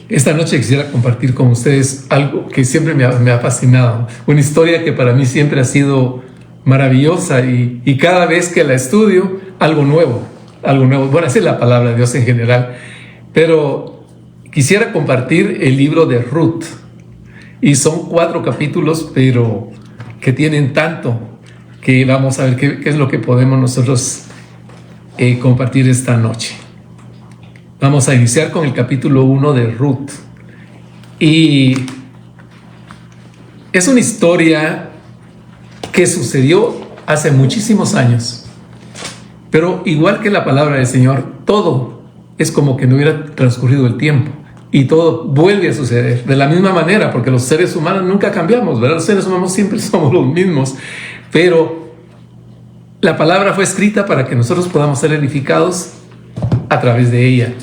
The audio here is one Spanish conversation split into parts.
Esta noche quisiera compartir con ustedes algo que siempre me ha fascinado, una historia que para mí siempre ha sido maravillosa y cada vez que la estudio, algo nuevo. Bueno, así es la palabra de Dios en general, pero quisiera compartir el libro de Ruth y son 4 capítulos, pero que tienen tanto que vamos a ver qué es lo que podemos nosotros compartir esta noche. Vamos a iniciar con el capítulo 1 de Ruth. Y es una historia que sucedió hace muchísimos años. Pero igual que la palabra del Señor, todo es como que no hubiera transcurrido el tiempo. Y todo vuelve a suceder de la misma manera, porque los seres humanos nunca cambiamos, ¿verdad? Los seres humanos siempre somos los mismos. Pero la palabra fue escrita para que nosotros podamos ser edificados a través de ella.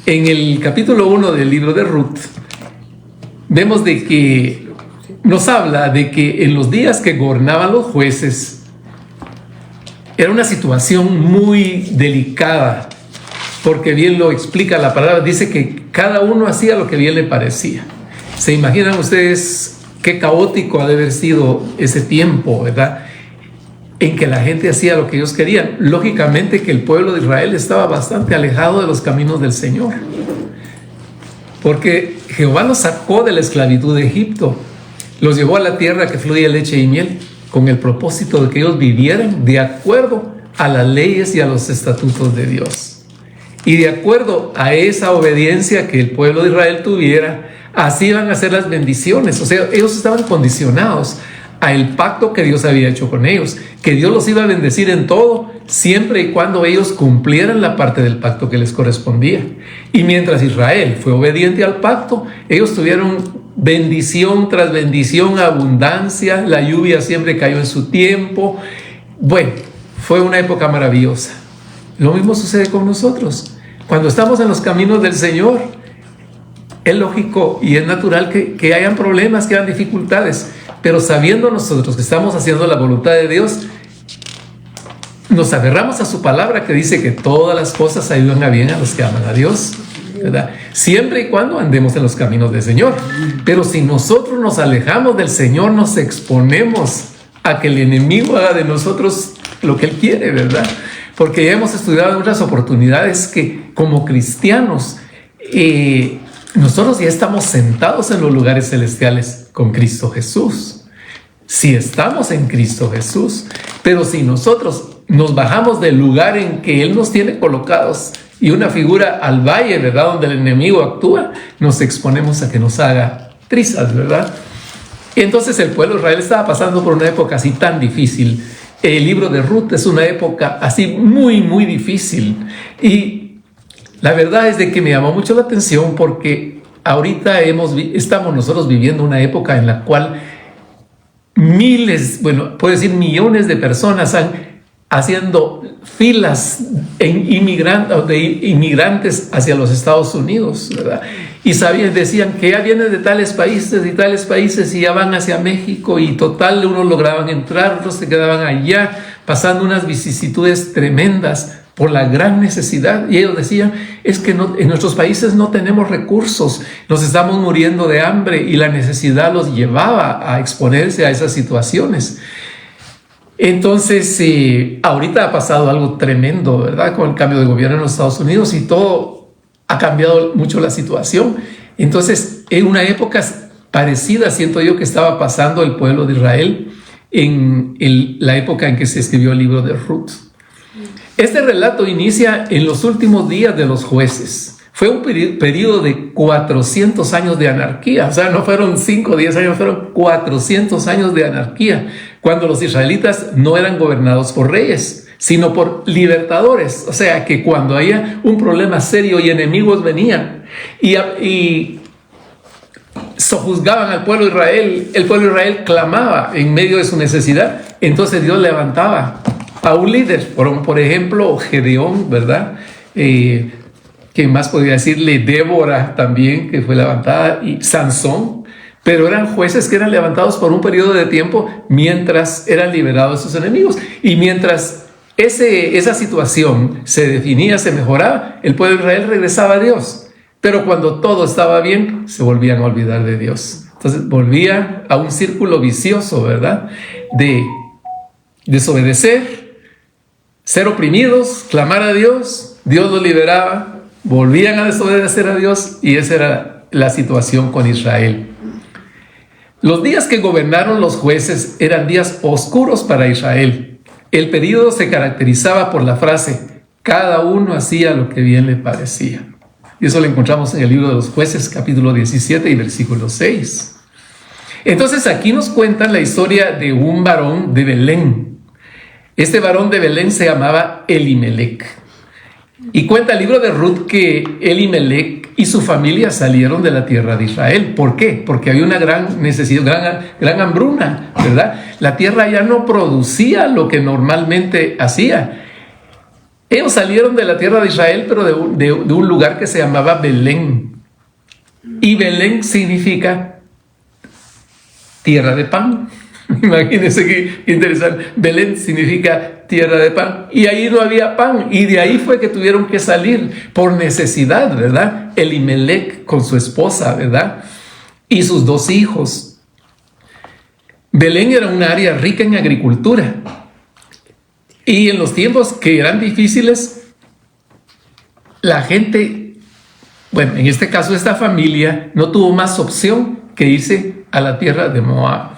En el capítulo 1 del libro de Ruth, vemos de que nos habla de que en los días que gobernaban los jueces, era una situación muy delicada, porque bien lo explica la palabra, dice que cada uno hacía lo que bien le parecía. ¿Se imaginan ustedes qué caótico ha de haber sido ese tiempo, verdad? En que la gente hacía lo que ellos querían. Lógicamente que el pueblo de Israel estaba bastante alejado de los caminos del Señor, porque Jehová los sacó de la esclavitud de Egipto, los llevó a la tierra que fluye leche y miel, con el propósito de que ellos vivieran de acuerdo a las leyes y a los estatutos de Dios. Y de acuerdo a esa obediencia que el pueblo de Israel tuviera, así iban a ser las bendiciones. O sea, ellos estaban condicionados al pacto que Dios había hecho con ellos, que Dios los iba a bendecir en todo, siempre y cuando ellos cumplieran la parte del pacto que les correspondía. Y mientras Israel fue obediente al pacto, ellos tuvieron bendición tras bendición, abundancia, la lluvia siempre cayó en su tiempo. Bueno, fue una época maravillosa. Lo mismo sucede con nosotros. Cuando estamos en los caminos del Señor, es lógico y es natural que hayan problemas, que hayan dificultades, pero sabiendo nosotros que estamos haciendo la voluntad de Dios, nos aferramos a su palabra que dice que todas las cosas ayudan a bien a los que aman a Dios, ¿verdad? Siempre y cuando andemos en los caminos del Señor. Pero si nosotros nos alejamos del Señor, nos exponemos a que el enemigo haga de nosotros lo que él quiere, ¿verdad? Porque ya hemos estudiado en otras oportunidades que como cristianos nosotros ya estamos sentados en los lugares celestiales con Cristo Jesús. Si estamos en Cristo Jesús, pero si nosotros nos bajamos del lugar en que Él nos tiene colocados y una figura al valle, ¿verdad?, donde el enemigo actúa, nos exponemos a que nos haga trizas, ¿verdad? Y entonces el pueblo de Israel estaba pasando por una época así tan difícil. El libro de Ruth es una época así muy, muy difícil. Y la verdad es de que me llamó mucho la atención porque ahorita estamos nosotros viviendo una época en la cual puedo decir millones de personas están haciendo filas de inmigrantes hacia los Estados Unidos, ¿verdad? Y decían que ya vienen de tales países y tales países y ya van hacia México y total, unos lograban entrar, otros se quedaban allá pasando unas vicisitudes tremendas por la gran necesidad. Y ellos decían, es que en nuestros países no tenemos recursos, nos estamos muriendo de hambre, y la necesidad los llevaba a exponerse a esas situaciones. Entonces, ahorita ha pasado algo tremendo, ¿verdad?, con el cambio de gobierno en los Estados Unidos, y todo ha cambiado mucho la situación. Entonces, en una época parecida, siento yo, que estaba pasando el pueblo de Israel en la época en que se escribió el libro de Ruth. Este relato inicia en los últimos días de los jueces. Fue un periodo de 400 años de anarquía. O sea, no fueron 5 o 10 años, fueron 400 años de anarquía, cuando los israelitas no eran gobernados por reyes, sino por libertadores. O sea, que cuando había un problema serio y enemigos venían y sojuzgaban al pueblo de Israel, el pueblo de Israel clamaba en medio de su necesidad. Entonces Dios levantaba a un líder, por ejemplo, Gedeón, ¿verdad? ¿Qué más podría decirle? Débora también, que fue levantada, y Sansón. Pero eran jueces que eran levantados por un periodo de tiempo mientras eran liberados de sus enemigos. Y mientras esa situación se definía, se mejoraba, el pueblo de Israel regresaba a Dios. Pero cuando todo estaba bien, se volvían a olvidar de Dios. Entonces volvían a un círculo vicioso, ¿verdad? De desobedecer, ser oprimidos, clamar a Dios, Dios los liberaba, volvían a desobedecer a Dios, y esa era la situación con Israel. Los días que gobernaron los jueces eran días oscuros para Israel. El período se caracterizaba por la frase: cada uno hacía lo que bien le parecía. Y eso lo encontramos en el libro de los Jueces, capítulo 17 y versículo 6. Entonces aquí nos cuentan la historia de un varón de Belén. Este varón de Belén se llamaba Elimelec. Y cuenta el libro de Ruth que Elimelec y su familia salieron de la tierra de Israel. ¿Por qué? Porque había una gran necesidad, gran hambruna, ¿verdad? La tierra ya no producía lo que normalmente hacía. Ellos salieron de la tierra de Israel, pero de un lugar que se llamaba Belén. Y Belén significa tierra de pan. Imagínense qué interesante. Belén significa tierra de pan. Y ahí no había pan. Y de ahí fue que tuvieron que salir por necesidad, ¿verdad? Elimelec con su esposa, ¿verdad? Y sus 2 hijos. Belén era un área rica en agricultura. Y en los tiempos que eran difíciles, la gente, bueno, en este caso esta familia, no tuvo más opción que irse a la tierra de Moab.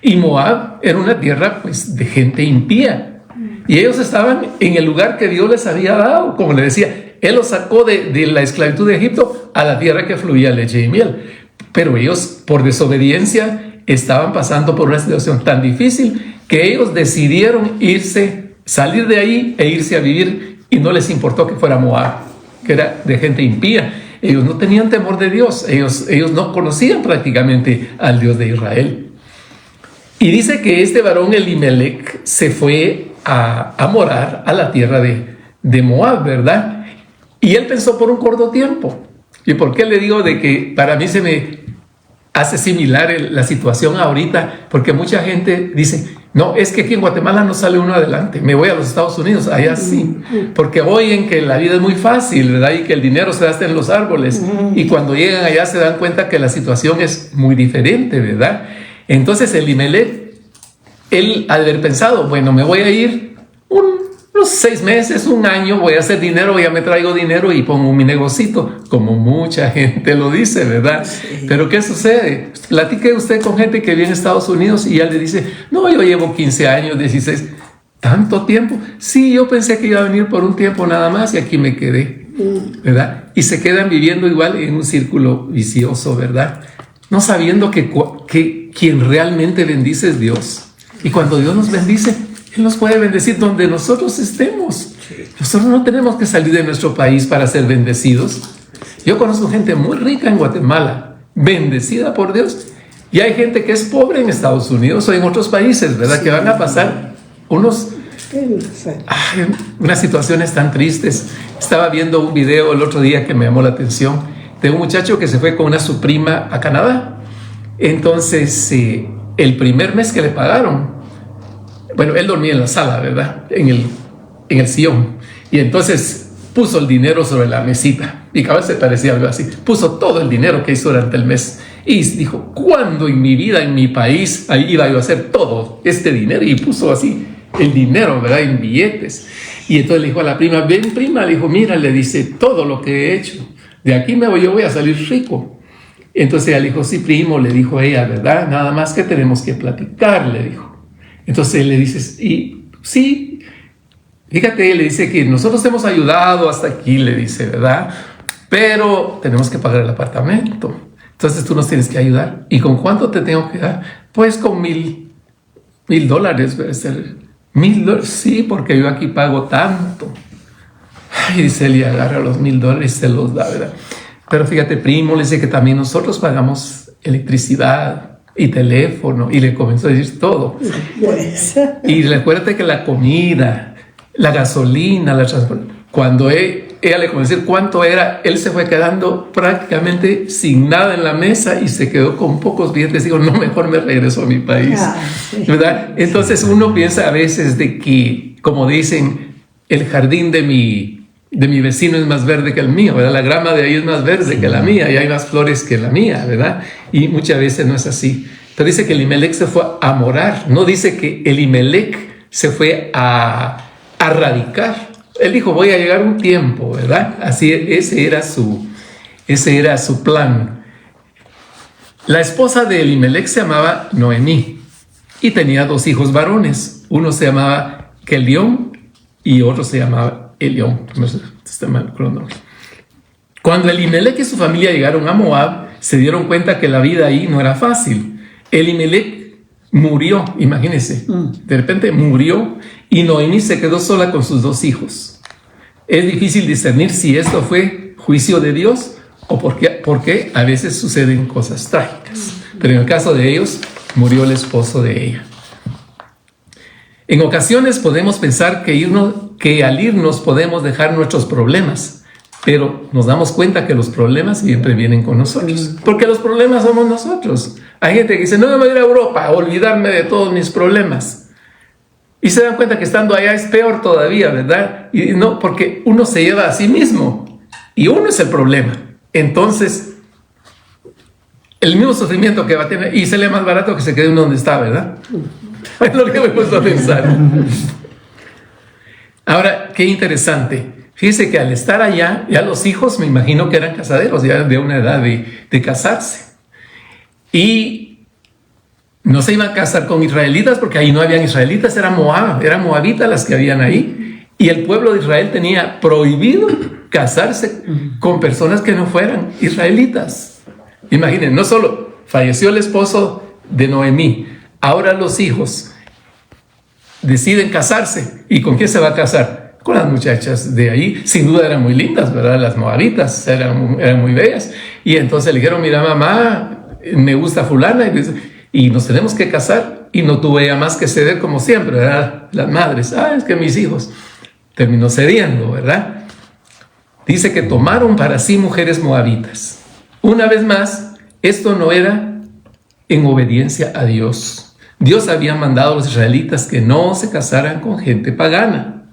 Y Moab era una tierra, pues, de gente impía. Y ellos estaban en el lugar que Dios les había dado. Como le decía, Él los sacó de la esclavitud de Egipto a la tierra que fluía leche y miel. Pero ellos, por desobediencia, estaban pasando por una situación tan difícil que ellos decidieron salir de ahí e irse a vivir, y no les importó que fuera Moab, que era de gente impía. Ellos no tenían temor de Dios, ellos no conocían prácticamente al Dios de Israel. Y dice que este varón Elimelec se fue a morar a la tierra de Moab, ¿verdad? Y él pensó por un corto tiempo. ¿Y por qué le digo de que para mí se me hace similar la situación ahorita? Porque mucha gente dice: no, es que aquí en Guatemala no sale uno adelante, me voy a los Estados Unidos, allá sí, porque oyen que la vida es muy fácil, ¿verdad? Y que el dinero se gasta en los árboles, y cuando llegan allá se dan cuenta que la situación es muy diferente, ¿verdad? Entonces Elimelec, él al haber pensado, bueno, me voy a ir unos 6 meses, 1 año, voy a hacer dinero, ya me traigo dinero y pongo mi negocito, como mucha gente lo dice, ¿verdad? Sí. Pero ¿qué sucede? Platique usted con gente que viene a Estados Unidos y ya le dice: no, yo llevo 15 años, 16, ¿tanto tiempo? Sí, yo pensé que iba a venir por un tiempo nada más y aquí me quedé, ¿verdad? Y se quedan viviendo igual en un círculo vicioso, ¿verdad? No sabiendo que quien realmente bendice es Dios. Y cuando Dios nos bendice, Él nos puede bendecir donde nosotros estemos. Nosotros no tenemos que salir de nuestro país para ser bendecidos. Yo conozco gente muy rica en Guatemala, bendecida por Dios, y hay gente que es pobre en Estados Unidos o en otros países, ¿verdad? Sí. Que van a pasar unas situaciones tan tristes. Estaba viendo un video el otro día que me llamó la atención, de un muchacho que se fue con su prima a Canadá. Entonces, el primer mes que le pagaron, bueno, él dormía en la sala, ¿verdad? En el sillón. Y entonces puso el dinero sobre la mesita. Y cada vez se parecía algo así. Puso todo el dinero que hizo durante el mes. Y dijo: ¿cuándo en mi vida, en mi país, ahí iba yo a hacer todo este dinero? Y puso así el dinero, ¿verdad? En billetes. Y entonces le dijo a la prima: ven, prima, le dijo, mira, le dice, todo lo que he hecho, de aquí yo voy a salir rico. Entonces ella le dijo: sí, primo, le dijo ella, ¿verdad? Nada más que tenemos que platicar, le dijo. Entonces él le dice: y sí, fíjate, le dice que nosotros te hemos ayudado hasta aquí, le dice, ¿verdad? Pero tenemos que pagar el apartamento. Entonces tú nos tienes que ayudar. ¿Y con cuánto te tengo que dar? Pues con $1,000. $1,000, sí, porque yo aquí pago tanto. Y dice él, y agarra los $1,000 y se los da, ¿verdad? Pero fíjate, primo, le dice que también nosotros pagamos electricidad y teléfono, y le comenzó a decir todo. Y recuérdate que la comida, la gasolina, la transporte, cuando ella le comenzó a decir cuánto era, él se fue quedando prácticamente sin nada en la mesa y se quedó con pocos billetes. Digo, no, mejor me regreso a mi país, ¿verdad? Entonces uno piensa a veces de que, como dicen, el jardín de de mi vecino es más verde que el mío, ¿verdad? La grama de ahí es más verde que la mía y hay más flores que la mía, ¿verdad? Y muchas veces no es así. Pero dice que Elimelech se fue a morar, no dice que Elimelech se fue a radicar. Él dijo, voy a llegar un tiempo, ¿verdad? Así, ese era su plan. La esposa de Elimelech se llamaba Noemí y tenía 2 hijos varones. Uno se llamaba Kelión y otro se llamaba Elión. No sé, está mal con los nombres. Cuando Elimelech y su familia llegaron a Moab, se dieron cuenta que la vida ahí no era fácil. Elimelech murió, imagínense, de repente murió y Noemí se quedó sola con sus 2 hijos. Es difícil discernir si esto fue juicio de Dios o porque a veces suceden cosas trágicas. Pero en el caso de ellos, murió el esposo de ella. En ocasiones podemos pensar que al irnos podemos dejar nuestros problemas, pero nos damos cuenta que los problemas siempre vienen con nosotros, porque los problemas somos nosotros. Hay gente que dice, no me voy a ir a Europa a olvidarme de todos mis problemas. Y se dan cuenta que estando allá es peor todavía, ¿verdad? Y no, porque uno se lleva a sí mismo y uno es el problema. Entonces, el mismo sufrimiento que va a tener, y sale más barato que se quede uno donde está, ¿verdad? Es lo que me he puesto a pensar. Ahora, qué interesante. Fíjese que al estar allá, ya los hijos me imagino que eran casaderos, ya de una edad de casarse. Y no se iban a casar con israelitas porque ahí no habían israelitas, eran moabitas las que habían ahí. Y el pueblo de Israel tenía prohibido casarse con personas que no fueran israelitas. Imaginen, no solo falleció el esposo de Noemí, ahora los hijos deciden casarse. ¿Y con quién se va a casar? Con las muchachas de ahí. Sin duda eran muy lindas, ¿verdad? Las moabitas eran muy bellas. Y entonces le dijeron, mira mamá, me gusta fulana y nos tenemos que casar. Y no tuvo ella más que ceder como siempre, ¿verdad? Las madres, es que mis hijos. Terminó cediendo, ¿verdad? Dice que tomaron para sí mujeres moabitas. Una vez más, esto no era en obediencia a Dios. Dios había mandado a los israelitas que no se casaran con gente pagana.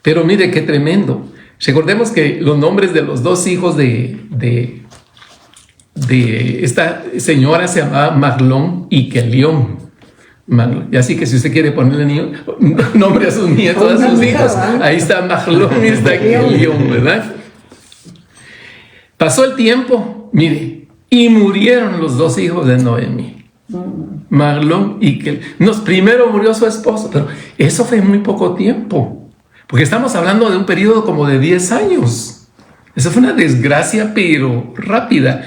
Pero mire qué tremendo. Recordemos que los nombres de los 2 hijos de esta señora se llamaban Mahlón y Kelión. Y así que si usted quiere ponerle nombre a sus nietos, a sus hijos, ahí está Mahlón y está Kelión, ¿verdad? Pasó el tiempo, mire, y murieron los 2 hijos de Noemí. Mahlón y Kelión. Primero murió su esposo, pero eso fue muy poco tiempo, porque estamos hablando de un periodo como de 10 años. Eso fue una desgracia, pero rápida.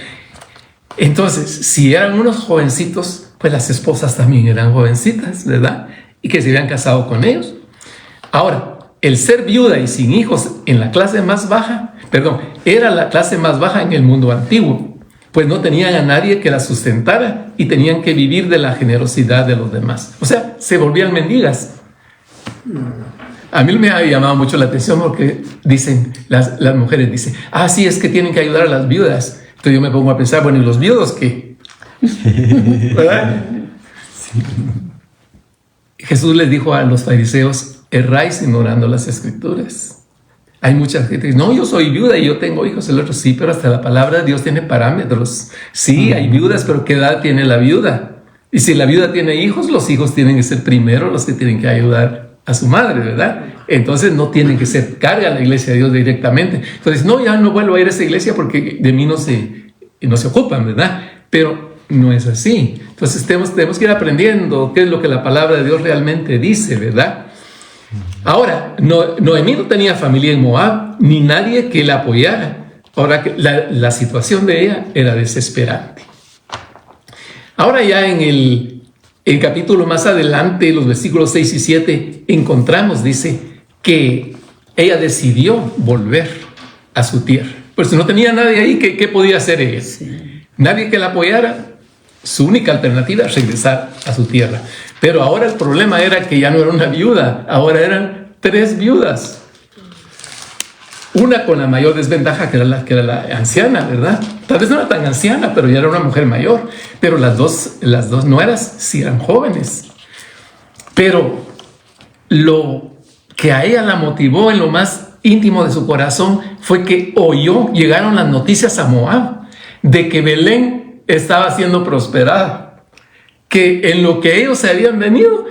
Entonces, si eran unos jovencitos, pues las esposas también eran jovencitas, ¿verdad? Y que se habían casado con ellos. Ahora, el ser viuda y sin hijos en la clase más baja, era la clase más baja en el mundo antiguo, pues no tenían a nadie que la sustentara y tenían que vivir de la generosidad de los demás. O sea, se volvían mendigas. A mí me ha llamado mucho la atención porque dicen, las mujeres dicen, sí, es que tienen que ayudar a las viudas. Entonces yo me pongo a pensar, bueno, ¿y los viudos qué? ¿Verdad? Sí. Jesús les dijo a los fariseos, erráis ignorando las escrituras. Hay mucha gente que dice, no, yo soy viuda y yo tengo hijos. El otro, sí, pero hasta la palabra de Dios tiene parámetros. Sí, hay viudas, pero ¿qué edad tiene la viuda? Y si la viuda tiene hijos, los hijos tienen que ser primero los que tienen que ayudar a su madre, ¿verdad? Entonces no tienen que ser carga a la iglesia de Dios directamente. Entonces, no, ya no vuelvo a ir a esa iglesia porque de mí no se ocupan, ¿verdad? Pero no es así. Entonces tenemos que ir aprendiendo qué es lo que la palabra de Dios realmente dice, ¿verdad? Ahora, Noemí no tenía familia en Moab, ni nadie que la apoyara. Ahora, la situación de ella era desesperante. Ahora ya en el capítulo más adelante, los versículos 6 y 7, encontramos, dice, que ella decidió volver a su tierra. Pues si no tenía nadie ahí, ¿qué podía hacer ella? Sí. Nadie que la apoyara. Su única alternativa es regresar a su tierra. Pero ahora el problema era que ya no era una viuda, ahora eran 3 viudas. Una con la mayor desventaja, que era la anciana, ¿verdad? Tal vez no era tan anciana, pero ya era una mujer mayor. Pero las dos nueras sí eran jóvenes. Pero lo que a ella la motivó en lo más íntimo de su corazón fue que llegaron las noticias a Moab de que Belén estaba siendo prosperada, que en lo que ellos se habían venido,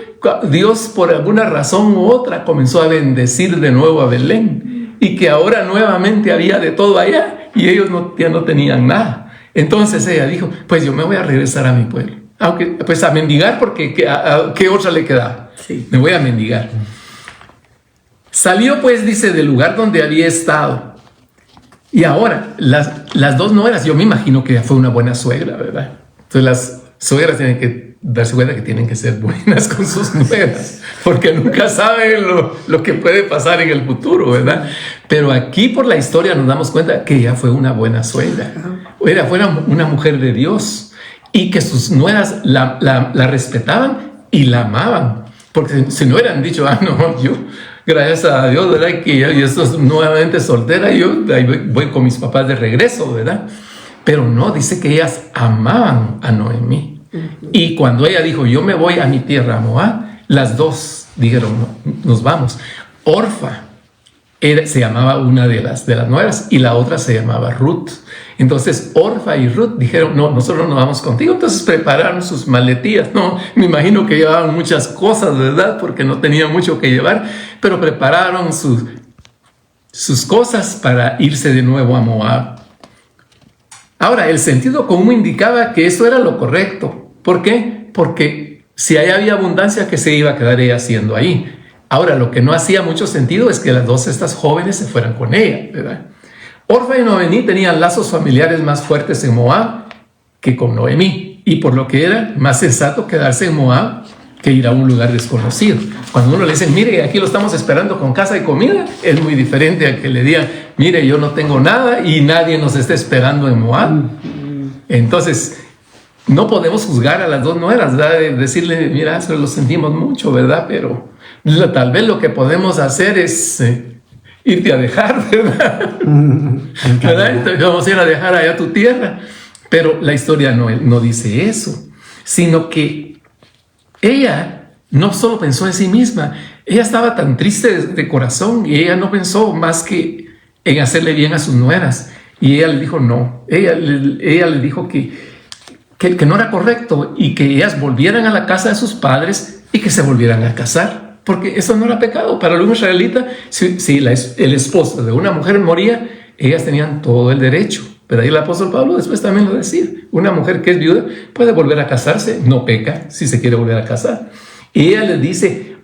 Dios por alguna razón u otra comenzó a bendecir de nuevo a Belén, y que ahora nuevamente había de todo allá y ellos ya no tenían nada. Entonces ella dijo, pues yo me voy a regresar a mi pueblo, aunque pues a mendigar, porque ¿qué otra le quedaba? Sí. Me voy a mendigar. Salió pues, dice, del lugar donde había estado. Y ahora, las dos nueras, yo me imagino que fue una buena suegra, ¿verdad? Entonces las suegras tienen que darse cuenta que tienen que ser buenas con sus nueras, porque nunca saben lo que puede pasar en el futuro, ¿verdad? Pero aquí por la historia nos damos cuenta que ella fue una buena suegra. Fue una mujer de Dios, y que sus nueras la respetaban y la amaban. Porque si no hubieran dicho, no, yo, gracias a Dios, ¿verdad? Que yo estoy nuevamente soltera, yo ahí voy con mis papás de regreso, ¿verdad? Pero no, dice que ellas amaban a Noemí. Y cuando ella dijo, yo me voy a mi tierra, Moab, las dos dijeron, no, nos vamos. Orfa se llamaba una de las nueras, y la otra se llamaba Ruth. Entonces Orfa y Ruth dijeron, no, nosotros no vamos contigo. Entonces prepararon sus maletillas. No, me imagino que llevaban muchas cosas, ¿verdad? Porque no tenían mucho que llevar, pero prepararon sus cosas para irse de nuevo a Moab. Ahora, el sentido común indicaba que eso era lo correcto. ¿Por qué? Porque si ahí había abundancia, ¿qué se iba a quedar ella haciendo ahí? Ahora, lo que no hacía mucho sentido es que las dos estas jóvenes se fueran con ella, ¿verdad? Orfa y Noemí tenían lazos familiares más fuertes en Moab que con Noemí, y por lo que era más sensato quedarse en Moab que ir a un lugar desconocido. Cuando uno le dice, mire, aquí lo estamos esperando con casa y comida, es muy diferente a que le digan, mire, yo no tengo nada y nadie nos está esperando en Moab. Entonces, no podemos juzgar a las dos nueras, ¿verdad? Decirle, mira, eso lo sentimos mucho, ¿verdad? Pero tal vez lo que podemos hacer es irte a dejar, ¿verdad? ¿Verdad? Entonces, vamos a ir a dejar allá tu tierra. Pero la historia no dice eso, sino que ella no solo pensó en sí misma, ella estaba tan triste de corazón, y ella no pensó más que en hacerle bien a sus nueras. Y ella le dijo no, ella le dijo que no era correcto, y que ellas volvieran a la casa de sus padres y que se volvieran a casar, porque eso no era pecado. Para un israelita, si el esposo de una mujer moría, ellas tenían todo el derecho. Pero ahí el apóstol Pablo después también lo decía, una mujer que es viuda puede volver a casarse, no peca si se quiere volver a casar. Y ella les dice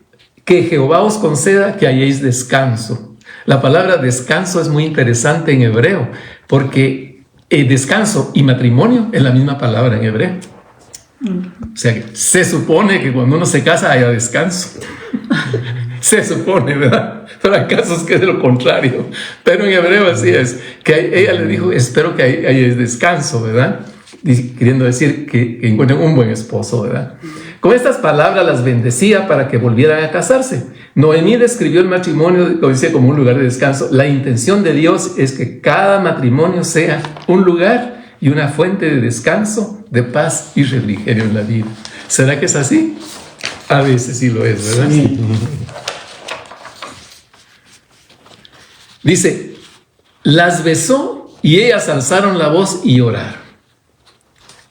que Jehová os conceda que halléis descanso. La palabra descanso es muy interesante en hebreo, porque descanso y matrimonio es la misma palabra en hebreo. O sea que se supone que cuando uno se casa haya descanso. Se supone, ¿verdad? Pero hay casos que es lo contrario. Pero en hebreo así es, que ella le dijo, espero que haya descanso, ¿verdad? Queriendo decir que encuentren un buen esposo, ¿verdad? Con estas palabras las bendecía para que volvieran a casarse. Noemí describió el matrimonio, lo dice, como un lugar de descanso. La intención de Dios es que cada matrimonio sea un lugar y una fuente de descanso, de paz y refrigerio en la vida. ¿Será que es así? A veces sí lo es, ¿verdad? Sí. Dice, las besó y ellas alzaron la voz y lloraron.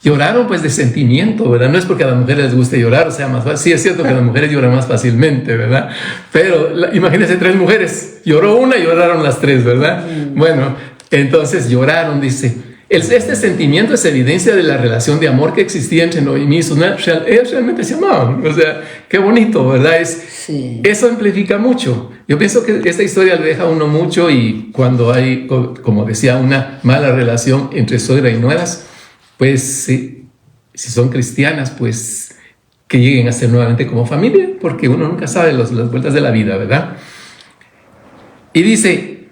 Lloraron pues de sentimiento, ¿verdad? No es porque a las mujeres les guste llorar, o sea, más fácil. Sí es cierto que las mujeres lloran más fácilmente, ¿verdad? Pero imagínense 3 mujeres, lloró una y lloraron las 3, ¿verdad? Bueno, entonces lloraron, dice. Este sentimiento es evidencia de la relación de amor que existía entre Noemí y sus nueras. Ellas realmente se amaban, o sea, qué bonito, ¿verdad? Sí. Eso amplifica mucho. Yo pienso que esta historia le deja a uno mucho, y cuando hay, como decía, una mala relación entre suegra y nueras, pues si son cristianas, pues que lleguen a ser nuevamente como familia, porque uno nunca sabe las vueltas de la vida, ¿verdad? Y dice,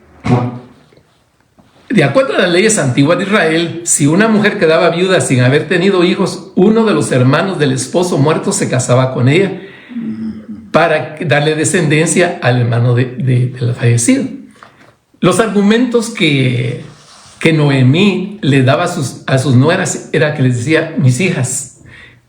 de acuerdo a las leyes antiguas de Israel, si una mujer quedaba viuda sin haber tenido hijos, uno de los hermanos del esposo muerto se casaba con ella para darle descendencia al hermano del fallecido. Los argumentos que Noemí le daba a sus nueras era que les decía, mis hijas,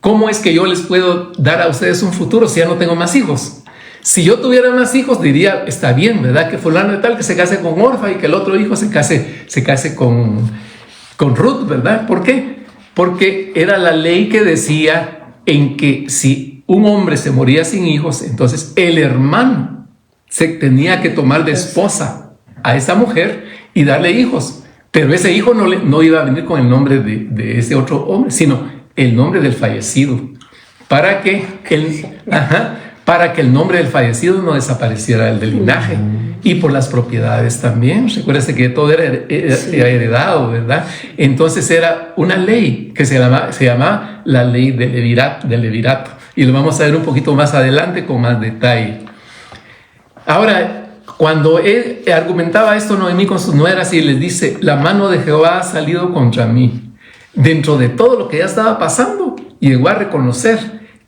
¿cómo es que yo les puedo dar a ustedes un futuro si ya no tengo más hijos? Si yo tuviera más hijos, diría, está bien, ¿verdad? Que fulano de tal que se case con Orfa y que el otro hijo se case con Ruth, ¿verdad? ¿Por qué? Porque era la ley que decía en que si un hombre se moría sin hijos, entonces el hermano se tenía que tomar de esposa a esa mujer y darle hijos. Pero ese hijo no iba a venir con el nombre de ese otro hombre, sino el nombre del fallecido, para que el nombre del fallecido no desapareciera del linaje. Y por las propiedades también. Recuérdese que todo era heredado, ¿verdad? Entonces era una ley que se llama la ley del levirato. Y lo vamos a ver un poquito más adelante con más detalle. Ahora, cuando él argumentaba esto, Noemí con sus nueras y les dice, la mano de Jehová ha salido contra mí. Dentro de todo lo que ya estaba pasando, llegó a reconocer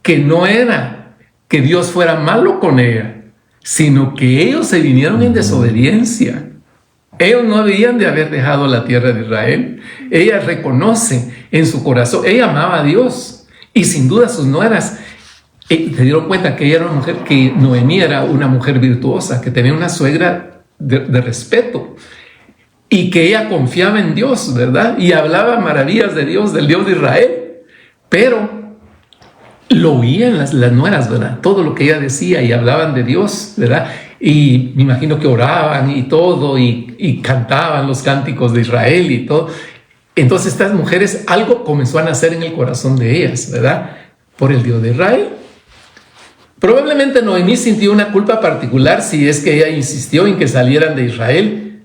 que no era que Dios fuera malo con ella, sino que ellos se vinieron en desobediencia. Ellos no habían de haber dejado la tierra de Israel. Ella reconoce en su corazón, ella amaba a Dios, y sin duda sus nueras se dieron cuenta que ella era una mujer, que Noemí era una mujer virtuosa, que tenía una suegra de respeto, y que ella confiaba en Dios, ¿verdad? Y hablaba maravillas de Dios, del Dios de Israel, pero lo oían las nueras, ¿verdad? Todo lo que ella decía, y hablaban de Dios, ¿verdad? Y me imagino que oraban y todo, y cantaban los cánticos de Israel y todo. Entonces estas mujeres, algo comenzó a nacer en el corazón de ellas, ¿verdad? Por el Dios de Israel. Probablemente Noemí sintió una culpa particular si es que ella insistió en que salieran de Israel.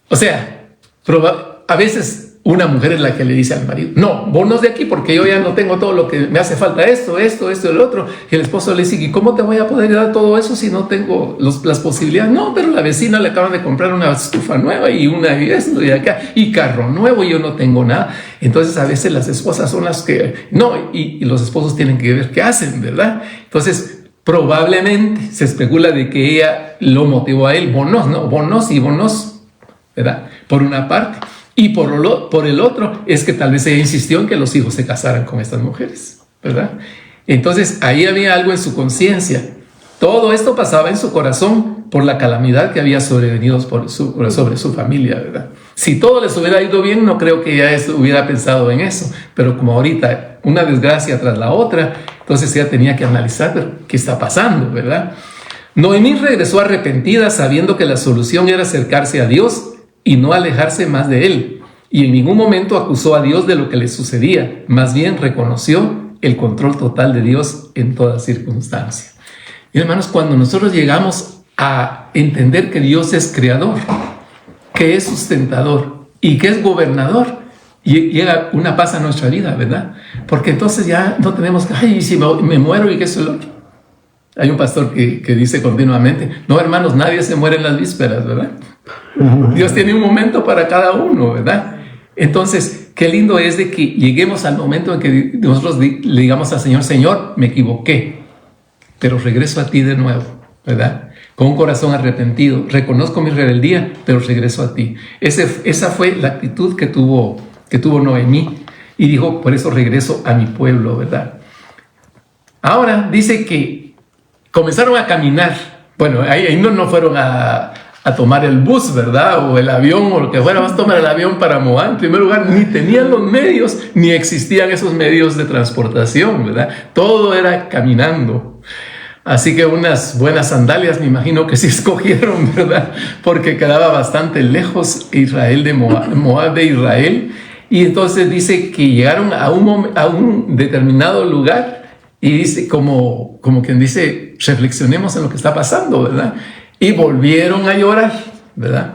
O sea, a veces una mujer es la que le dice al marido, no, vámonos de aquí porque yo ya no tengo todo lo que me hace falta, esto y el otro. Y el esposo le dice, ¿y cómo te voy a poder dar todo eso si no tengo las posibilidades? No, pero la vecina le acaban de comprar una estufa nueva y una y esto y acá, y carro nuevo, y yo no tengo nada. Entonces a veces las esposas son las que, no, y los esposos tienen que ver qué hacen, ¿verdad? Entonces probablemente se especula de que ella lo motivó a él, bonos, ¿verdad? Por una parte. Y por el otro, es que tal vez ella insistió en que los hijos se casaran con estas mujeres, ¿verdad? Entonces, ahí había algo en su conciencia. Todo esto pasaba en su corazón por la calamidad que había sobrevenido sobre su familia, ¿verdad? Si todo les hubiera ido bien, no creo que ella hubiera pensado en eso. Pero como ahorita, una desgracia tras la otra, entonces ella tenía que analizar qué está pasando, ¿verdad? Noemí regresó arrepentida, sabiendo que la solución era acercarse a Dios y no alejarse más de él, y en ningún momento acusó a Dios de lo que le sucedía, más bien reconoció el control total de Dios en toda circunstancia. Y hermanos, cuando nosotros llegamos a entender que Dios es creador, que es sustentador y que es gobernador, llega una paz a nuestra vida, ¿verdad? Porque entonces ya no tenemos que, ay, si me muero y qué es el otro. Hay un pastor que dice continuamente, no, hermanos, nadie se muere en las vísperas, ¿verdad? Dios tiene un momento para cada uno, ¿verdad? Entonces, qué lindo es de que lleguemos al momento en que nosotros le digamos al Señor, Señor, me equivoqué, pero regreso a ti de nuevo, ¿verdad? Con un corazón arrepentido, reconozco mi rebeldía, pero regreso a ti. Esa fue la actitud que tuvo Noemí, y dijo, por eso regreso a mi pueblo, ¿verdad? Ahora dice que comenzaron a caminar. Bueno, ahí no fueron a tomar el bus, ¿verdad? O el avión, o lo que fuera. Vas a tomar el avión para Moab. En primer lugar, ni tenían los medios, ni existían esos medios de transportación, ¿verdad? Todo era caminando. Así que unas buenas sandalias, me imagino que sí escogieron, ¿verdad? Porque quedaba bastante lejos Israel de Moab de Israel. Y entonces dice que llegaron a un determinado lugar. Y dice, como quien dice, reflexionemos en lo que está pasando, ¿verdad? Y volvieron a llorar, ¿verdad?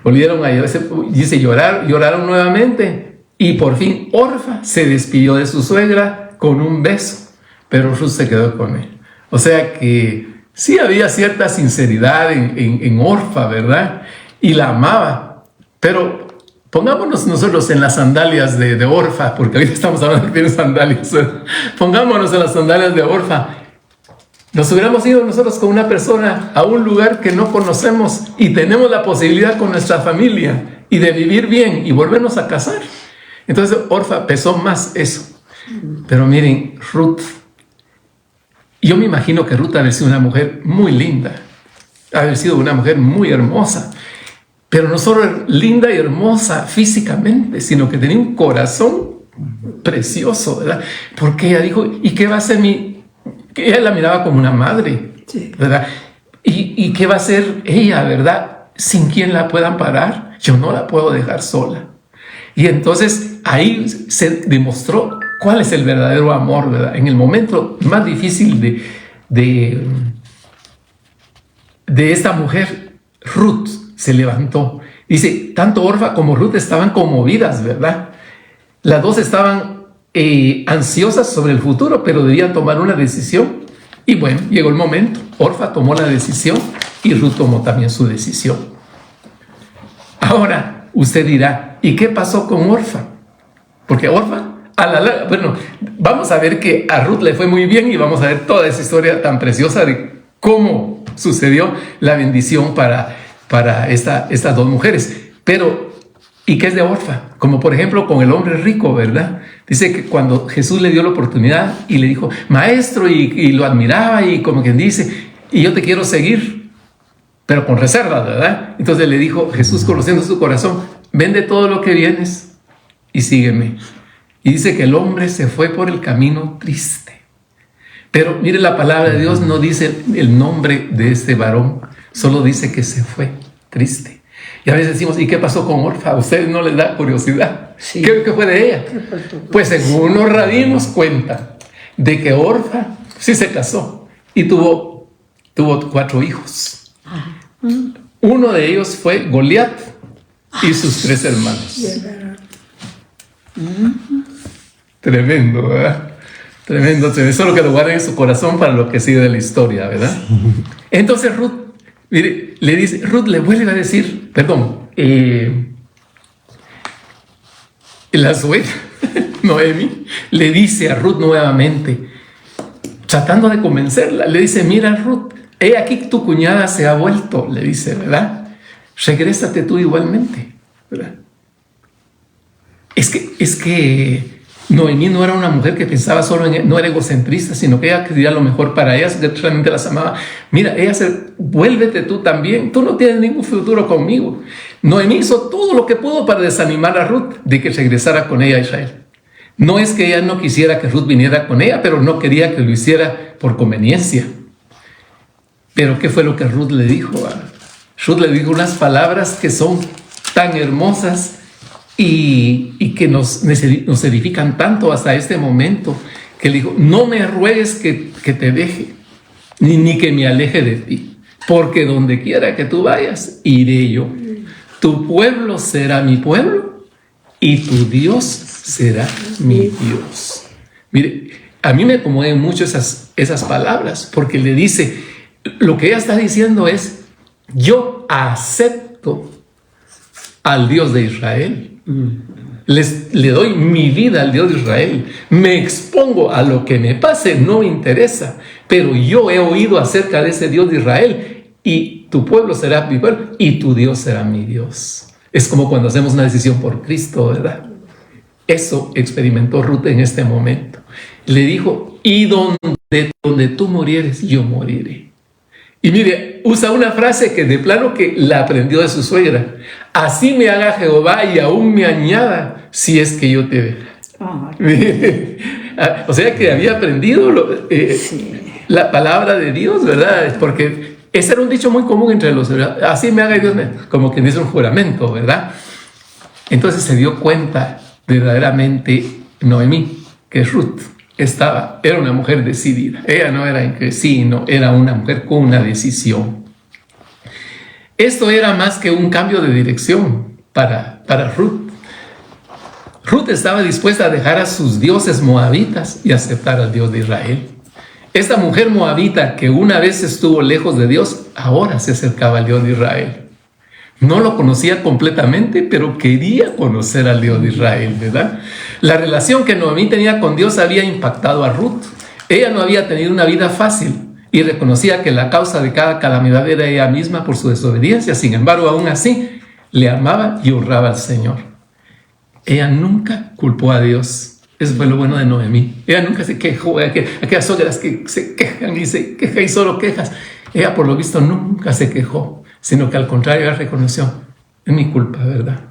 Volvieron a llorar, dice, lloraron nuevamente. Y por fin Orfa se despidió de su suegra con un beso, pero Ruth se quedó con él. O sea que sí había cierta sinceridad en Orfa, ¿verdad? Y la amaba, pero pongámonos nosotros en las sandalias de Orfa, porque ahorita estamos hablando que tiene sandalias. Pongámonos en las sandalias de Orfa. Nos hubiéramos ido nosotros con una persona a un lugar que no conocemos y tenemos la posibilidad con nuestra familia y de vivir bien y volvernos a casar. Entonces Orfa pesó más eso. Pero miren, Ruth Yo me imagino que Ruth haber sido una mujer muy linda, haber sido una mujer muy hermosa, pero no solo linda y hermosa físicamente, sino que tenía un corazón precioso, ¿verdad? Porque ella dijo, ¿y qué va a ser que ella la miraba como una madre, ¿verdad? ¿Y qué va a ser ella, verdad? Sin quien la pueda amparar, yo no la puedo dejar sola. Y entonces ahí se demostró cuál es el verdadero amor, ¿verdad? En el momento más difícil de esta mujer, Ruth se levantó. Dice, tanto Orfa como Ruth estaban conmovidas, ¿verdad? Las dos estaban ansiosas sobre el futuro, pero debían tomar una decisión. Y bueno, llegó el momento. Orfa tomó la decisión y Ruth tomó también su decisión. Ahora, usted dirá, ¿y qué pasó con Orfa? Porque Orfa, bueno, vamos a ver que a Ruth le fue muy bien y vamos a ver toda esa historia tan preciosa de cómo sucedió la bendición para estas dos mujeres. Pero, ¿y qué es de Orfa? Como por ejemplo con el hombre rico, ¿verdad? Dice que cuando Jesús le dio la oportunidad y le dijo, maestro, y lo admiraba y como quien dice, y yo te quiero seguir, pero con reservas, ¿verdad? Entonces le dijo Jesús, conociendo su corazón, vende todo lo que vienes y sígueme. Y dice que el hombre se fue por el camino triste. Pero mire, la palabra de Dios no dice el nombre de este varón, solo dice que se fue triste. Y a veces decimos, ¿y qué pasó con Orfa? ¿A ustedes no les da curiosidad? Sí. ¿Qué fue de ella? Pues según los rabinos cuentan de que Orfa sí se casó y tuvo 4 hijos. Uno de ellos fue Goliat y sus 3 hermanos. Tremendo, ¿verdad? Tremendo. Eso es lo que lo guarda en su corazón para lo que sigue de la historia, ¿verdad? Entonces Ruth, mire, Ruth le vuelve a decir, la suegra, Noemi, le dice a Ruth nuevamente, tratando de convencerla, le dice, mira Ruth, he aquí tu cuñada se ha vuelto, le dice, ¿verdad? Regrésate tú igualmente, ¿verdad? Es que Noemí no era una mujer que pensaba solo no era egocentrista, sino que ella quería lo mejor para ellas, que realmente las amaba. Mira, vuélvete tú también, tú no tienes ningún futuro conmigo. Noemí hizo todo lo que pudo para desanimar a Ruth de que regresara con ella a Israel. No es que ella no quisiera que Ruth viniera con ella, pero no quería que lo hiciera por conveniencia. Pero ¿qué fue lo que Ruth le dijo? Ruth le dijo unas palabras que son tan hermosas y que nos edifican tanto hasta este momento, que le dijo, no me ruegues que te deje, ni que me aleje de ti, porque donde quiera que tú vayas, iré yo. Tu pueblo será mi pueblo y tu Dios será mi Dios. Mire, a mí me conmueven mucho esas palabras, porque le dice, lo que ella está diciendo es, yo acepto al Dios de Israel. Le doy mi vida al Dios de Israel, me expongo a lo que me pase, no me interesa, pero yo he oído acerca de ese Dios de Israel y tu pueblo será mi pueblo y tu Dios será mi Dios. Es como cuando hacemos una decisión por Cristo, ¿verdad? Eso experimentó Ruth en este momento. Le dijo, y donde tú murieres, yo moriré. Y mire, usa una frase que de plano que la aprendió de su suegra. Así me haga Jehová y aún me añada si es que yo te dejo. O sea que había aprendido la palabra de Dios, ¿verdad? Porque ese era un dicho muy común entre los, ¿verdad? Así me haga Dios, como quien dice un juramento, ¿verdad? Entonces se dio cuenta verdaderamente Noemí que Ruth era una mujer decidida. Ella no era que sí, no, era una mujer con una decisión. Esto era más que un cambio de dirección para Ruth. Ruth estaba dispuesta a dejar a sus dioses moabitas y aceptar al Dios de Israel. Esta mujer moabita que una vez estuvo lejos de Dios, ahora se acercaba al Dios de Israel. No lo conocía completamente, pero quería conocer al Dios de Israel, ¿verdad? La relación que Noemí tenía con Dios había impactado a Ruth. Ella no había tenido una vida fácil y reconocía que la causa de cada calamidad era ella misma por su desobediencia. Sin embargo, aún así, le amaba y honraba al Señor. Ella nunca culpó a Dios Eso fue lo bueno de Noemí. Ella nunca se quejó. Aquellas suegras que se quejan y se quejan y solo quejas. Ella, por lo visto, nunca se quejó, sino que al contrario, ella reconoció: es mi culpa, ¿verdad?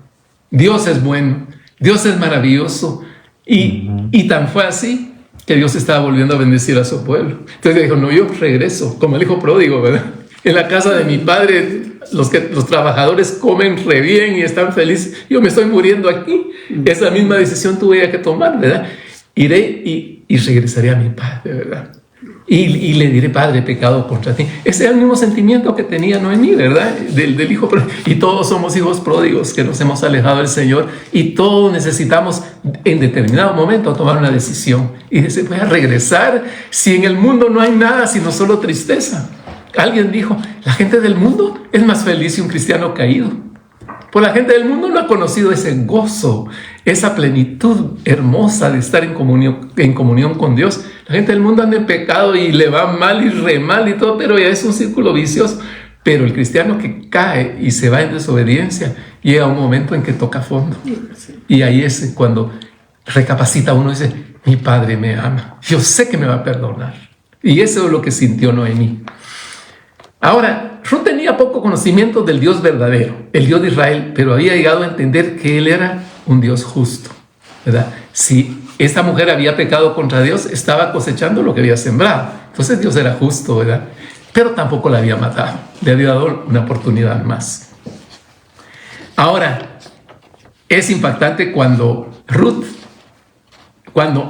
Dios es bueno, Dios es maravilloso. Y tan fue así que Dios estaba volviendo a bendecir a su pueblo. Entonces dijo: no, yo regreso, como el hijo pródigo, ¿verdad? En la casa de mi padre, los trabajadores comen re bien y están felices. Yo me estoy muriendo aquí. Esa misma decisión tuve que tomar, ¿verdad? Iré y regresaré a mi padre, ¿verdad? Y le diré: Padre, he pecado contra ti. Ese era el mismo sentimiento que tenía Noemí, ¿verdad? Del hijo pródigo. Y todos somos hijos pródigos que nos hemos alejado del Señor, y todos necesitamos en determinado momento tomar una decisión y decir: voy a regresar. Si en el mundo no hay nada sino solo tristeza. Alguien dijo: la gente del mundo es más feliz que un cristiano caído. Pues la gente del mundo no ha conocido ese gozo, esa plenitud hermosa de estar en comunión con Dios. La gente del mundo anda en pecado y le va mal y re mal y todo, pero ya es un círculo vicioso. Pero el cristiano que cae y se va en desobediencia, llega un momento en que toca fondo. Y ahí es cuando recapacita uno y dice: mi Padre me ama, yo sé que me va a perdonar. Y eso es lo que sintió Noemí. Ahora, Ruth tenía poco conocimiento del Dios verdadero, el Dios de Israel, pero había llegado a entender que Él era un Dios justo, ¿verdad? Si esta mujer había pecado contra Dios, estaba cosechando lo que había sembrado. Entonces Dios era justo, ¿verdad? Pero tampoco la había matado, le había dado una oportunidad más. Ahora, es impactante cuando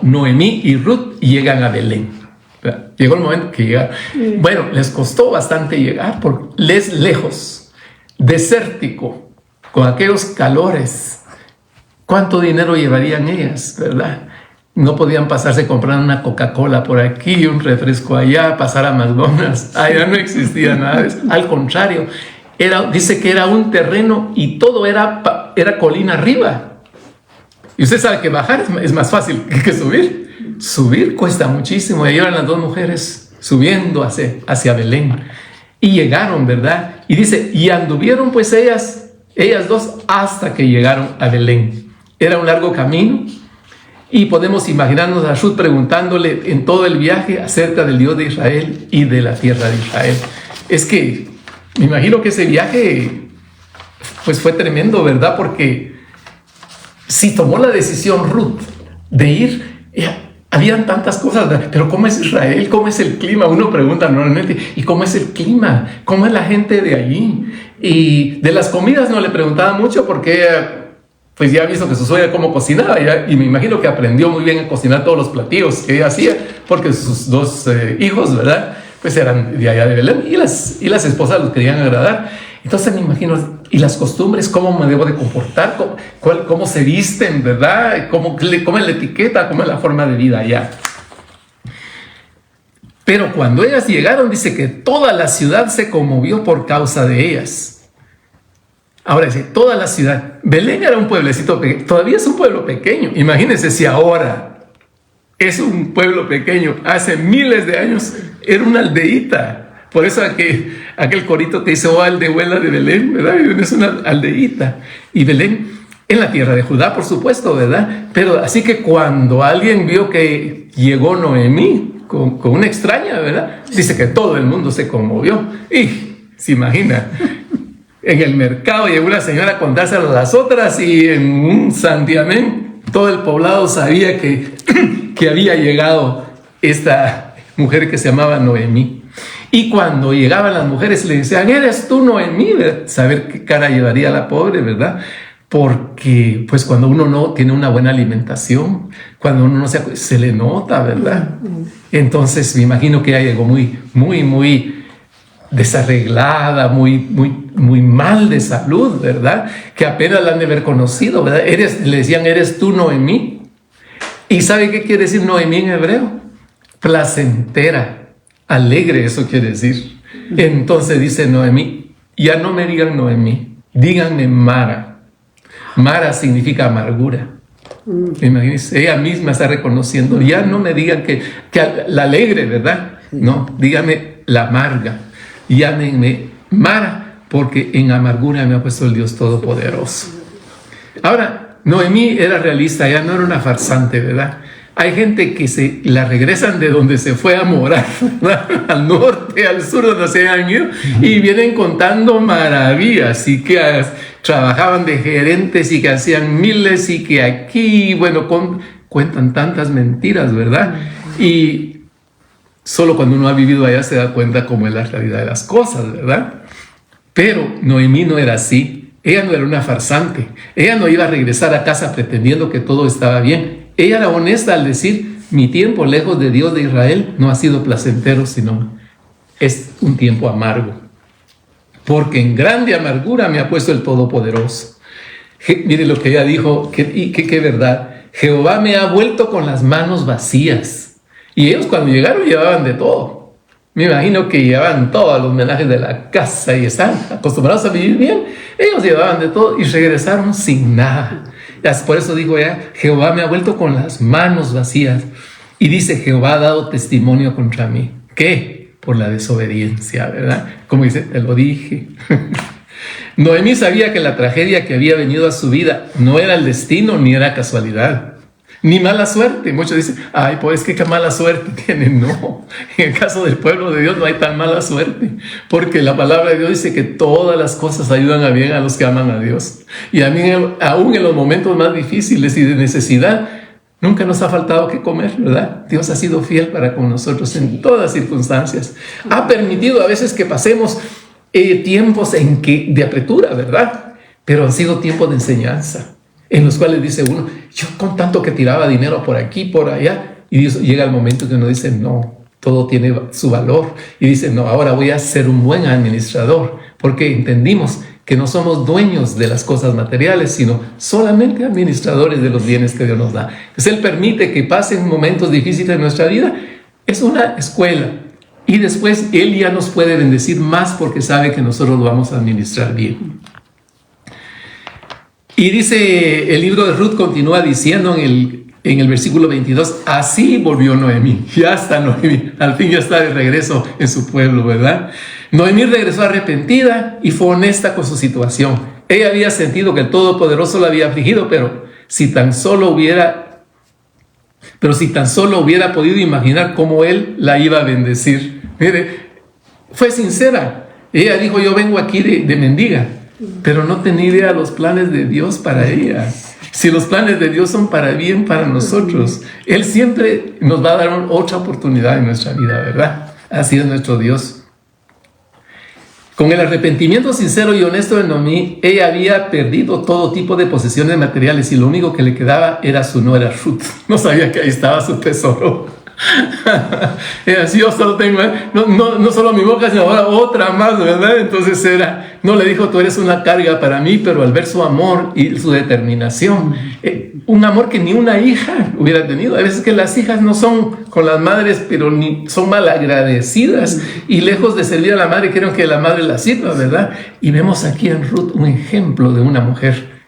Noemí y Ruth llegan a Belén. Llegó el momento que llegaron. Bueno, les costó bastante llegar porque les lejos, desértico, con aquellos calores. ¿Cuánto dinero llevarían ellas, verdad? No podían pasarse a comprar una Coca-Cola por aquí, un refresco allá, pasar a McDonald's. Allá no existía nada de eso. Al contrario, dice que era un terreno y todo era colina arriba. Y usted sabe que bajar es más fácil que subir. Subir cuesta muchísimo. Y ahí eran las dos mujeres subiendo hacia Belén. Y llegaron, ¿verdad? Y dice: y anduvieron pues ellas dos hasta que llegaron a Belén. Era un largo camino. Y podemos imaginarnos a Ruth preguntándole en todo el viaje acerca del Dios de Israel y de la tierra de Israel. Es que me imagino que ese viaje pues fue tremendo, ¿verdad? Porque si tomó la decisión Ruth de ir, habían tantas cosas, pero ¿cómo es Israel? ¿Cómo es el clima? Uno pregunta normalmente: ¿y cómo es el clima? ¿Cómo es la gente de allí? Y de las comidas no le preguntaba mucho porque pues ya ha visto que su suegra cómo cocinaba y me imagino que aprendió muy bien a cocinar todos los platillos que ella hacía, porque sus dos hijos, ¿verdad? Pues eran de allá de Belén y las esposas los querían agradar. Entonces me imagino, y las costumbres, cómo me debo de comportar, cómo se visten, ¿verdad? Cómo es la etiqueta, cómo es la forma de vida allá. Pero cuando ellas llegaron, dice que toda la ciudad se conmovió por causa de ellas. Ahora dice, toda la ciudad. Belén era un pueblecito pequeño, todavía es un pueblo pequeño. Imagínense si ahora es un pueblo pequeño. Hace miles de años era una aldeíta. Por eso aquel corito que dice: oh, aldehuela de Belén, ¿verdad? Es una aldeíta. Y Belén en la tierra de Judá, por supuesto, ¿verdad? Pero así que cuando alguien vio que llegó Noemí con una extraña, ¿verdad? Dice que todo el mundo se conmovió. Y se imagina, en el mercado llegó una señora a contárselo a las otras y en un santiamén todo el poblado sabía que había llegado esta mujer que se llamaba Noemí. Y cuando llegaban las mujeres le decían: ¿eres tú, Noemí? Saber qué cara llevaría la pobre, ¿verdad? Porque pues cuando uno no tiene una buena alimentación, cuando uno no se le nota, ¿verdad? Entonces me imagino que ella llegó muy desarreglada, muy mal de salud, ¿verdad? Que apenas la han de haber conocido, ¿verdad? Le decían: ¿eres tú, Noemí? ¿Y sabe qué quiere decir Noemí en hebreo? Placentera. Alegre, eso quiere decir. Entonces dice Noemí: ya no me digan Noemí, díganme Mara. Mara significa amargura. Imagínense, ella misma está reconociendo: ya no me digan que la alegre, ¿verdad? No, díganme la amarga. Llámenme Mara, porque en amargura me ha puesto el Dios Todopoderoso. Ahora, Noemí era realista, ella no era una farsante, ¿verdad? Hay gente que la regresan de donde se fue a morar, ¿verdad? Al norte, al sur, donde se han ido, y vienen contando maravillas, y que trabajaban de gerentes, y que hacían miles, y que aquí, bueno, cuentan tantas mentiras, ¿verdad? Y solo cuando uno ha vivido allá se da cuenta cómo es la realidad de las cosas, ¿verdad? Pero Noemí no era así. Ella no era una farsante. Ella no iba a regresar a casa pretendiendo que todo estaba bien. Ella era honesta al decir: mi tiempo lejos de Dios de Israel no ha sido placentero, sino es un tiempo amargo. Porque en grande amargura me ha puesto el Todopoderoso. Mire lo que ella dijo, qué verdad. Jehová me ha vuelto con las manos vacías. Y ellos cuando llegaron llevaban de todo. Me imagino que llevaban todos los homenajes de la casa y están acostumbrados a vivir bien. Ellos llevaban de todo y regresaron sin nada. Por eso digo ya, Jehová me ha vuelto con las manos vacías. Y dice, Jehová ha dado testimonio contra mí. ¿Qué? Por la desobediencia, ¿verdad? Como dice, te lo dije. Noemí sabía que la tragedia que había venido a su vida no era el destino ni era casualidad, ni mala suerte. Muchos dicen, ay, pues qué mala suerte tienen. No, en el caso del pueblo de Dios no hay tan mala suerte, porque la palabra de Dios dice que todas las cosas ayudan a bien a los que aman a Dios. Y a mí, aún en los momentos más difíciles y de necesidad, nunca nos ha faltado que comer, ¿verdad? Dios ha sido fiel para con nosotros en todas circunstancias. Ha permitido a veces que pasemos tiempos de apretura, ¿verdad? Pero han sido tiempos de enseñanza, en los cuales dice uno, yo con tanto que tiraba dinero por aquí, por allá, y Dios, llega el momento que uno dice, no, todo tiene su valor, y dice, no, ahora voy a ser un buen administrador, porque entendimos que no somos dueños de las cosas materiales, sino solamente administradores de los bienes que Dios nos da. Entonces Él permite que pasen momentos difíciles en nuestra vida, es una escuela, y después Él ya nos puede bendecir más porque sabe que nosotros lo vamos a administrar bien. Y dice, el libro de Ruth continúa diciendo en el versículo 22, así volvió Noemí. Ya está Noemí, al fin ya está de regreso en su pueblo, ¿verdad? Noemí regresó arrepentida y fue honesta con su situación. Ella había sentido que el Todopoderoso la había afligido, pero si tan solo hubiera podido imaginar cómo Él la iba a bendecir. Mire, fue sincera. Ella dijo, yo vengo aquí de mendiga, pero no tenía idea de los planes de Dios para ella. Si los planes de Dios son para bien para nosotros, Él siempre nos va a dar otra oportunidad en nuestra vida, ¿verdad? Así es nuestro Dios. Con el arrepentimiento sincero y honesto de Noemí, ella había perdido todo tipo de posesiones materiales y lo único que le quedaba era su nuera Ruth. No sabía que ahí estaba su tesoro. Si yo solo tengo, no solo mi boca, sino ahora otra más, ¿verdad? Entonces no le dijo, tú eres una carga para mí, pero al ver su amor y su determinación, un amor que ni una hija hubiera tenido. A veces que las hijas no son con las madres, pero son malagradecidas y lejos de servir a la madre, quieren que la madre la sirva, ¿verdad? Y vemos aquí en Ruth un ejemplo de una mujer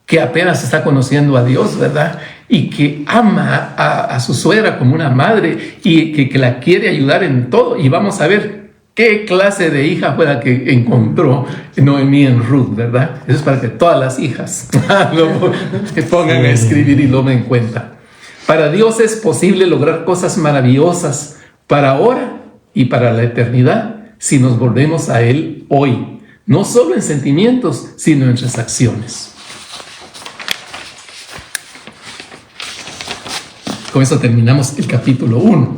que apenas está conociendo a Dios, ¿verdad? Y que ama a su suegra como una madre y que la quiere ayudar en todo. Y vamos a ver qué clase de hija fue la que encontró Noemí en Ruth, ¿verdad? Eso es para que todas las hijas se pongan a escribir y lo den en cuenta. Para Dios es posible lograr cosas maravillosas para ahora y para la eternidad si nos volvemos a Él hoy. No solo en sentimientos, sino en nuestras acciones. Con eso terminamos el capítulo 1.